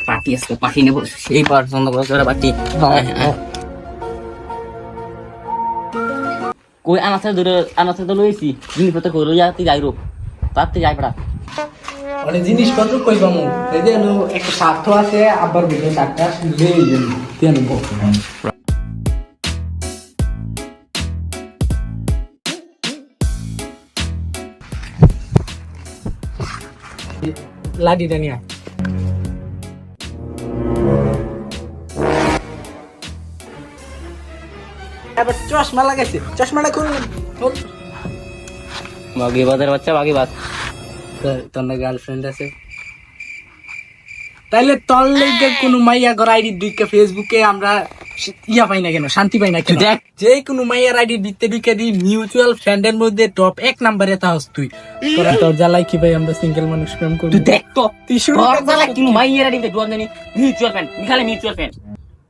Party আজকে party নেবো, সেই পছন্দ করে পার্টি। কই আনাতে তো লইছি জিনিসপত্র কই লইয়া তুই যাই রো তার তুই যাই পড়া মানে জিনিসপত্র কই পামু, এই যে একটা স্বার্থ আছে, আব্বার ভিতরে স্বার্থটা লই যান কেন বল লাডিটা নিয়া আবার চশমা লাগাইছে, চশমাটা খুল বাকি বাদের বাচ্চা বাকি বাদ। তোর না গার্লফ্রেন্ড আছে? তাইলে তোর লেগে কোনো মাইয়া ঘর আইডি ঢুকে ফেসবুকে আমরা ইয়া পাই না কেন, শান্তি পাই না কেন? দেখ যে কোনো মাইয়ার আইডি দিতে ঢুকে দিই মিউচুয়াল ফ্রেন্ডের মধ্যে টপ 1 নম্বরে তাহস তুই। তোর জ্বালাই কি ভাই আমরা সিঙ্গেল মানুষ প্রেম করি? তুই দেখ তো তুই শুরু তোর জ্বালা কি মাইয়েরা দিতে জোয়ান জানি মিউচুয়াল ফ্রেন্ড নিখালে মিউচুয়াল ফ্রেন্ড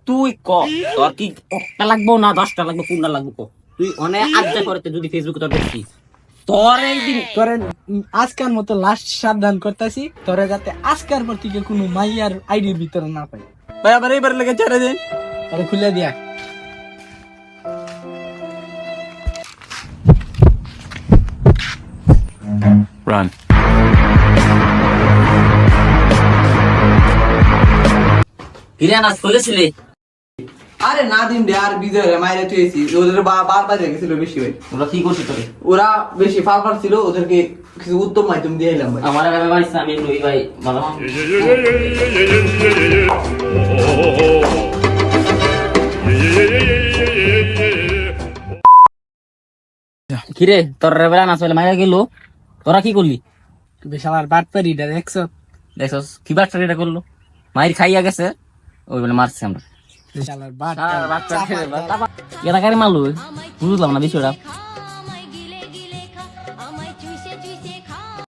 তুই ক তোর কি 1টা লাগবো না 10টা লাগবো কোনটা লাগবো ক তুই অনেক আড্ডা করতে যদি ফেসবুকে তোর দেখছি তোর একদিন করেন আজকার মতো লাস্ট সাবধান করতেছি তোরা যাতে আজকার পর থেকে কোনো মাইয়ার আইডির ভিতরে না পাই। ভাই আবার এইবার লেগে ছেড়ে দেন, আরে খুলে দিয়া Run. কিরে নাচ করেছিলি? আরে না দিন দে আর বিজয় মাইরে তুইছি ওদের বারবার গেছিল বেশি ভাই। ওরা কি করছিস তোকে? ওরা বেশি ফারফার ছিল, ওদেরকে কিছু উত্তম মাধ্যম দিয়ে এলাম ভাই। আমার ভাবে মারিস না, আমি লই ভাই ভালো কিরে তোর বেলা নাচ বলে মাইরা গেল, তোরা কি করলি? বিশাল বাট পারিটা দেখছ? দেখছস কি বাচ্চাটা করলো, মাইর খাইয়া গেছে ওই বলে মারছে আমরা বিশাল বাট এলাকারে মারলো বুঝলাম না বিষয়টা।